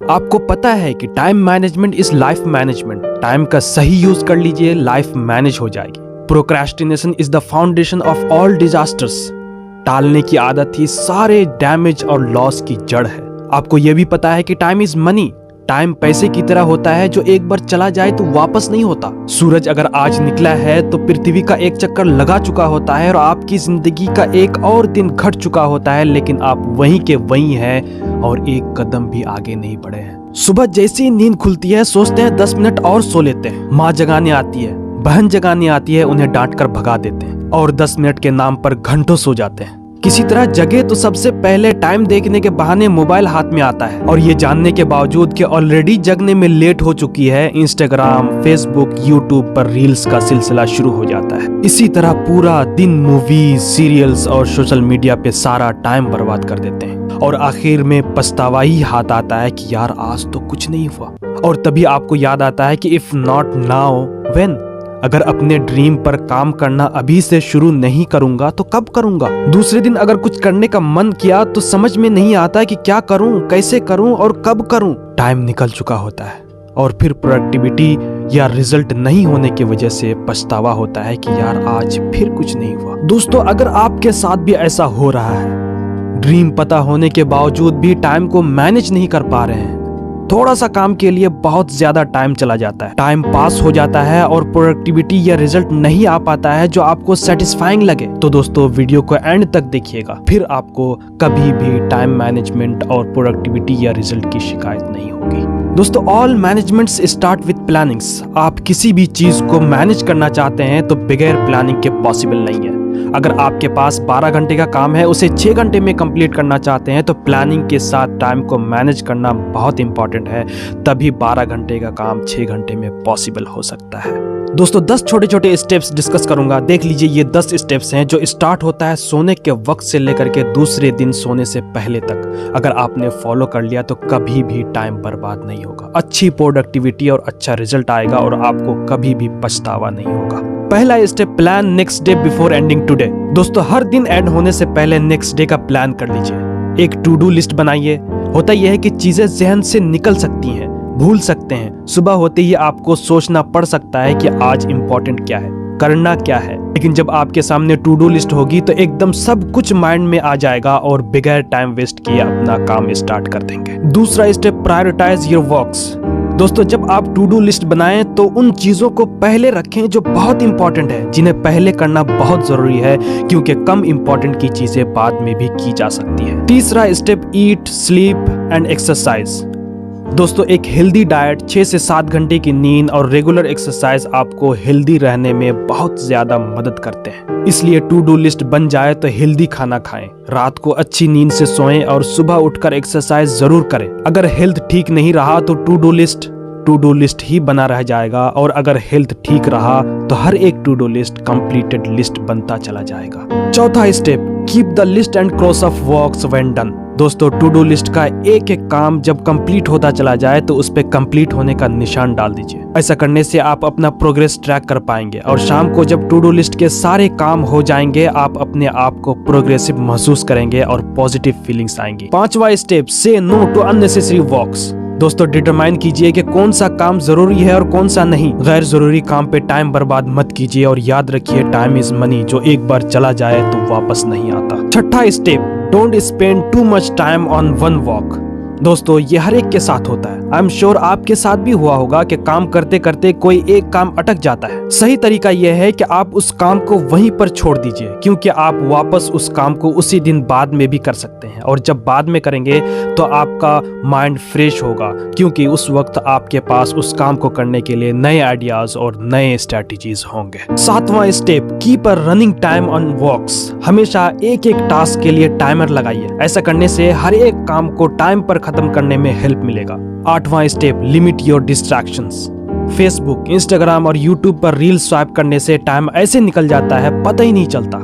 आपको पता है कि time management is life management. Time का सही यूज कर लीजिए, लाइफ मैनेज हो जाएगी। Procrastination is the foundation of all disasters. टालने की आदत ही सारे डैमेज और लॉस की जड़ है। आपको यह भी पता है कि टाइम इज मनी। टाइम पैसे की तरह होता है जो एक बार चला जाए तो वापस नहीं होता। सूरज अगर आज निकला है तो पृथ्वी का एक चक्कर लगा चुका होता है और आपकी जिंदगी का एक और दिन घट चुका होता है, लेकिन आप वहीं के वहीं हैं और एक कदम भी आगे नहीं बढ़े हैं। सुबह जैसी नींद खुलती है सोचते हैं 10 मिनट और सो लेते हैं। माँ जगाने आती है, बहन जगाने आती है, उन्हें डांट कर भगा देते हैं और 10 मिनट के नाम पर घंटों सो जाते हैं। किसी तरह जगे तो सबसे पहले टाइम देखने के बहाने मोबाइल हाथ में आता है और ये जानने के बावजूद कि ऑलरेडी जगने में लेट हो चुकी है, इंस्टाग्राम, फेसबुक, यूट्यूब पर रील्स का सिलसिला शुरू हो जाता है। इसी तरह पूरा दिन मूवीज, सीरियल्स और सोशल मीडिया पे सारा टाइम बर्बाद कर देते हैं और आखिर में पछतावा ही हाथ आता है कि यार आज तो कुछ नहीं हुआ। और तभी आपको याद आता है कि इफ नॉट नाउ व्हेन। अगर अपने ड्रीम पर काम करना अभी से शुरू नहीं करूंगा तो कब करूंगा। दूसरे दिन अगर कुछ करने का मन किया तो समझ में नहीं आता कि क्या करूं, कैसे करूं और कब करूं। टाइम निकल चुका होता है और फिर प्रोडक्टिविटी या रिजल्ट नहीं होने की वजह से पछतावा होता है कि यार आज फिर कुछ नहीं हुआ। दोस्तों, अगर आपके साथ भी ऐसा हो रहा है, ड्रीम पता होने के बावजूद भी टाइम को मैनेज नहीं कर पा रहे हैं, थोड़ा सा काम के लिए बहुत ज्यादा टाइम चला जाता है, टाइम पास हो जाता है और प्रोडक्टिविटी या रिजल्ट नहीं आ पाता है जो आपको सेटिस्फाइंग लगे, तो दोस्तों वीडियो को एंड तक देखिएगा। फिर आपको कभी भी टाइम मैनेजमेंट और प्रोडक्टिविटी या रिजल्ट की शिकायत नहीं होगी। दोस्तों, all managements start with plannings. आप किसी भी चीज को मैनेज करना चाहते हैं तो बगैर प्लानिंग के पॉसिबल नहीं है। अगर आपके पास 12 घंटे का काम है, उसे 6 घंटे में कंप्लीट करना चाहते हैं तो प्लानिंग के साथ टाइम को मैनेज करना बहुत इंपॉर्टेंट है, तभी 12 घंटे का काम 6 घंटे में पॉसिबल हो सकता है। दोस्तों, 10 छोटे छोटे स्टेप्स डिस्कस करूंगा। देख लीजिए, ये 10 स्टेप्स हैं जो स्टार्ट होता है सोने के वक्त से लेकर के दूसरे दिन सोने से पहले तक। अगर आपने फॉलो कर लिया तो कभी भी टाइम बर्बाद नहीं होगा, अच्छी प्रोडक्टिविटी और अच्छा रिजल्ट आएगा और आपको कभी भी पछतावा नहीं होगा। पहला step, plan next day before ending today. दोस्तों, हर दिन एंड होने से पहले नेक्स्ट डे का प्लान कर लीजिए। एक टू डू लिस्ट बनाइए। होता यह है कि चीजें जहन से निकल सकती हैं, भूल सकते हैं। सुबह होते ही आपको सोचना पड़ सकता है कि आज इंपॉर्टेंट क्या है, करना क्या है, लेकिन जब आपके सामने टू डू लिस्ट होगी तो एकदम सब कुछ माइंड में आ जाएगा और बगैर टाइम वेस्ट किए अपना काम स्टार्ट कर देंगे। दूसरा स्टेप, प्रायोरिटाइज योर वर्क्स। दोस्तों, जब आप टू डू लिस्ट बनाएं तो उन चीजों को पहले रखें जो बहुत इंपॉर्टेंट है, जिन्हें पहले करना बहुत जरूरी है, क्योंकि कम इंपॉर्टेंट की चीजें बाद में भी की जा सकती है। तीसरा step, eat, sleep and exercise. दोस्तों, एक हेल्दी डाइट, 6 से 7 घंटे की नींद और रेगुलर एक्सरसाइज आपको हेल्दी रहने में बहुत ज्यादा मदद करते हैं। इसलिए टू डू लिस्ट बन जाए तो हेल्दी खाना खाएं, रात को अच्छी नींद से सोएं और सुबह उठकर एक्सरसाइज जरूर करें। अगर हेल्थ ठीक नहीं रहा तो टू डू लिस्ट ही बना रह जाएगा और अगर हेल्थ ठीक रहा तो हर एक to do list completed list बनता चला जाएगा। चौथा step, keep the list and cross off works when done. दोस्तों, टू डू लिस्ट का एक एक काम जब कंप्लीट होता चला जाए तो उस पे कंप्लीट होने का निशान डाल दीजिए। ऐसा करने से आप अपना प्रोग्रेस ट्रैक कर पाएंगे और शाम को जब टू डू लिस्ट के सारे काम हो जाएंगे आप अपने आप को प्रोग्रेसिव महसूस करेंगे और पॉजिटिव फीलिंग्स आएंगी। पांचवा स्टेप, से नो टू अननेसेसरी वर्क्स। दोस्तों, डिटरमाइन कीजिए कि कौन सा काम जरूरी है और कौन सा नहीं। गैर जरूरी काम पे टाइम बर्बाद मत कीजिए और याद रखिए टाइम इज मनी, जो एक बार चला जाए तो वापस नहीं आता। छठा step, don't spend too much time on one walk. दोस्तों, ये हर एक के साथ होता है। आई एम श्योर आपके साथ भी हुआ होगा कि काम करते करते कोई एक काम अटक जाता है। सही तरीका यह है कि आप उस काम को वहीं पर छोड़ दीजिए, क्योंकि आप वापस उस काम को उसी दिन बाद में भी कर सकते हैं और जब बाद में करेंगे तो आपका माइंड फ्रेश होगा, क्योंकि उस वक्त आपके पास उस काम को करने के लिए नए आइडियाज और नए स्ट्रेटजीज होंगे। सातवां step, keep a running time on works. हमेशा एक एक टास्क के लिए टाइमर लगाइए। ऐसा करने से हर एक काम को टाइम पर खत्म करने में हेल्प मिलेगा। आठवां step, limit your distractions. Facebook, Instagram और यूट्यूब पर रील स्वाइप करने से टाइम ऐसे निकल जाता है पता ही नहीं चलता।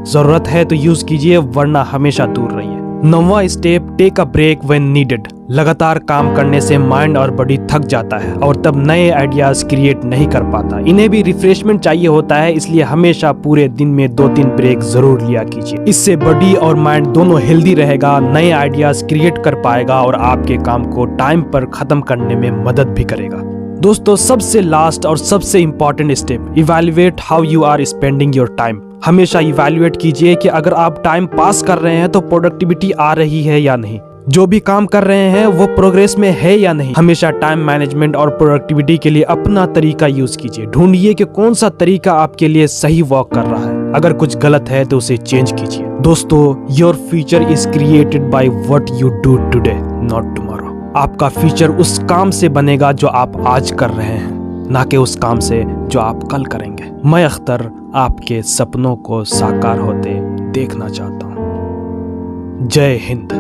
जरूरत है तो यूज कीजिए, वरना हमेशा दूर रहिए। 9वां step, take a break when needed. लगातार काम करने से माइंड और बॉडी थक जाता है और तब नए आइडियाज क्रिएट नहीं कर पाता। इन्हें भी रिफ्रेशमेंट चाहिए होता है, इसलिए हमेशा पूरे दिन में 2-3 ब्रेक जरूर लिया कीजिए। इससे बॉडी और माइंड दोनों हेल्दी रहेगा, नए आइडियाज क्रिएट कर पाएगा और आपके काम को टाइम पर खत्म करने में मदद भी करेगा। दोस्तों, सबसे लास्ट और सबसे important step, evaluate how you are spending your time. हमेशा इवैल्यूएट कीजिए कि अगर आप टाइम पास कर रहे हैं तो प्रोडक्टिविटी आ रही है या नहीं, जो भी काम कर रहे हैं वो प्रोग्रेस में है या नहीं। हमेशा टाइम मैनेजमेंट और प्रोडक्टिविटी के लिए अपना तरीका यूज कीजिए। ढूंढिए कि कौन सा तरीका आपके लिए सही वर्क कर रहा है। अगर कुछ गलत है तो उसे चेंज कीजिए। दोस्तों, your future is created by what you do today, not tomorrow. आपका फ्यूचर उस काम से बनेगा जो आप आज कर रहे हैं, ना कि उस काम से जो आप कल करेंगे। मैं अख्तर आपके सपनों को साकार होते देखना चाहता हूँ। जय हिंद।